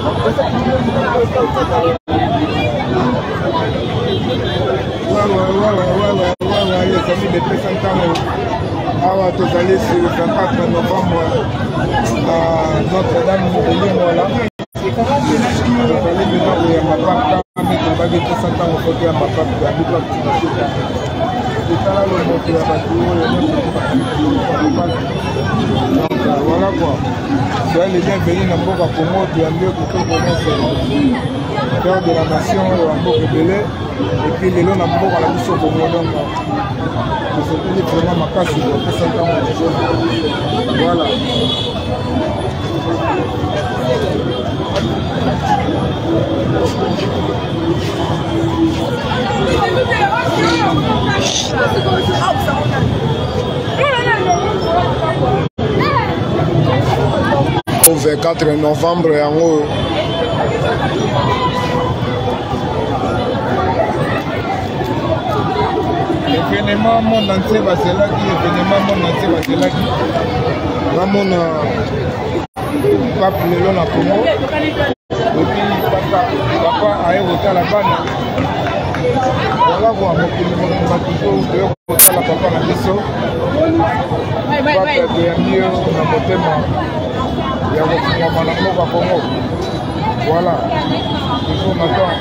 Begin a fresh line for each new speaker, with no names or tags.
Les amis de Pesantamo, awa tozali sur le 24 novembre à Notre-Dame de Limola. Tozali maintenant ya mapapa mais tobaki Pesantamo côté ya mapapa ya bikwa kinasuka. Totala le moto ya bato donc voilà quoi. Soyez les bienvenus na mboka Congo tuyambie kitoko nyonso cœur de la nation ya mboka ebele et puis lelo na mboka la biso Congo donc c'est vraiment makasi pour Pesantamo. Voilà. Au 24 novembre, événement monde entier va se là, événement monde entier va se là. Ramon pape lelo na Congo. Et puis papa a évoqué la banne. Voilà quoi, mon toujours de la papa na biso. Papa de mieux na motema. Ya ko Congo. Voilà. Il faut maintenant